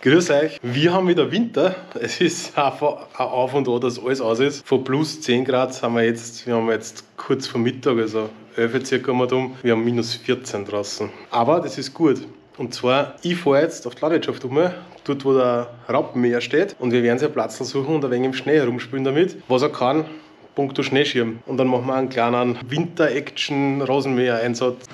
Grüß euch, wir haben wieder Winter. Es ist einfach ein Auf und Ab, dass alles aus ist. Von plus 10 Grad sind wir haben jetzt kurz vor Mittag, also 11 Uhr circa mal um. Wir haben minus 14 draußen. Aber das ist gut. Und zwar, ich fahre jetzt auf die Landwirtschaft um, dort wo der Raupenmäher steht. Und wir werden sich einen Platz suchen und ein wenig im Schnee herumspielen damit. Was er kann, punkto Schneeschirm. Und dann machen wir einen kleinen Winter-Action-Rasenmäher-Einsatz.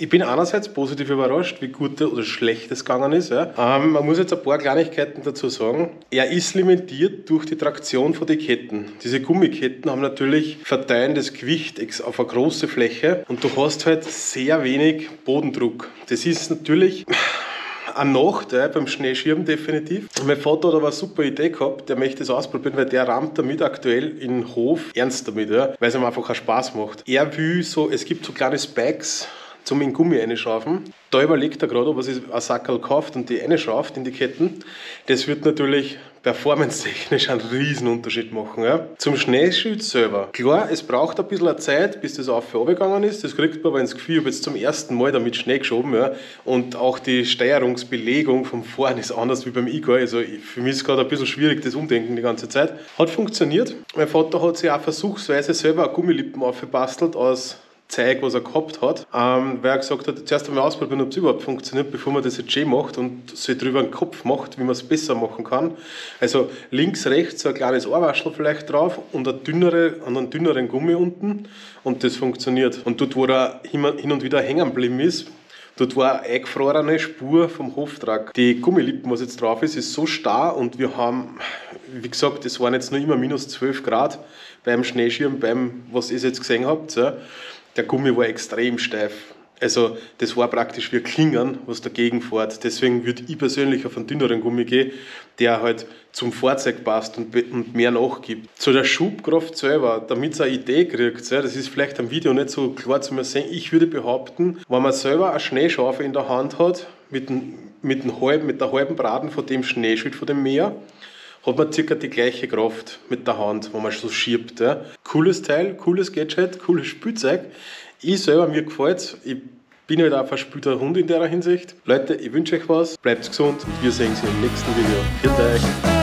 Ich bin einerseits positiv überrascht, wie gut oder schlecht es gegangen ist. Ja. Man muss jetzt ein paar Kleinigkeiten dazu sagen. Er ist limitiert durch die Traktion von den Ketten. Diese Gummiketten haben natürlich verteilendes Gewicht auf eine große Fläche und du hast halt sehr wenig Bodendruck. Das ist natürlich eine Nachteil beim Schneeschirm definitiv. Mein Vater hat aber eine super Idee gehabt, der möchte das ausprobieren, weil der rammt damit aktuell in den Hof ernst damit, ja, weil es ihm einfach auch Spaß macht. Er will so, es gibt so kleine Spikes, zum in Gummi reinschrauben. Da überlegt er gerade, ob er sich ein Sackerl kauft und die reinschraubt in die Ketten. Das wird natürlich performance-technisch einen riesen Unterschied machen. Ja. Zum Schneeschutz selber. Klar, es braucht ein bisschen Zeit, bis das auf und runtergegangen ist. Das kriegt man aber ins Gefühl, ich habe jetzt zum ersten Mal damit Schnee geschoben. Ja. Und auch die Steuerungsbelegung vom Fahren ist anders wie beim E-Car. Also für mich ist es gerade ein bisschen schwierig, das Umdenken die ganze Zeit. Hat funktioniert. Mein Vater hat sich auch versuchsweise selber eine Gummilippen aufgebastelt aus Zeug, was er gehabt hat, weil er gesagt hat, zuerst einmal ausprobieren, ob es überhaupt funktioniert, bevor man das jetzt schön macht und sich drüber einen Kopf macht, wie man es besser machen kann. Also links, rechts so ein kleines Ohrwaschel vielleicht drauf und einen dünneren Gummi unten und das funktioniert. Und dort, wo er hin und wieder hängen geblieben ist, dort war eine eingefrorene Spur vom Hoftrag. Die Gummilippen, was jetzt drauf ist so starr und wir haben, wie gesagt, es waren jetzt nur immer minus 12 Grad beim Schneeschirm, was ihr jetzt gesehen habt. Ja. Der Gummi war extrem steif. Also das war praktisch wie Klingern, was dagegen fährt. Deswegen würde ich persönlich auf einen dünneren Gummi gehen, der halt zum Fahrzeug passt und mehr nachgibt. Zu der Schubkraft selber, damit ihr eine Idee kriegt, das ist vielleicht am Video nicht so klar zu mir sehen, ich würde behaupten, wenn man selber eine Schneeschaufel in der Hand hat, mit der halben Braten von dem Schneeschild von dem Meer, hat man circa die gleiche Kraft mit der Hand, wenn man so schiebt. Ja. Cooles Teil, cooles Gadget, cooles Spielzeug. Ich selber, mir gefällt es. Ich bin halt auch ein verspielter Hund in der Hinsicht. Leute, ich wünsche euch was, bleibt gesund und wir sehen uns im nächsten Video. Vielen Dank.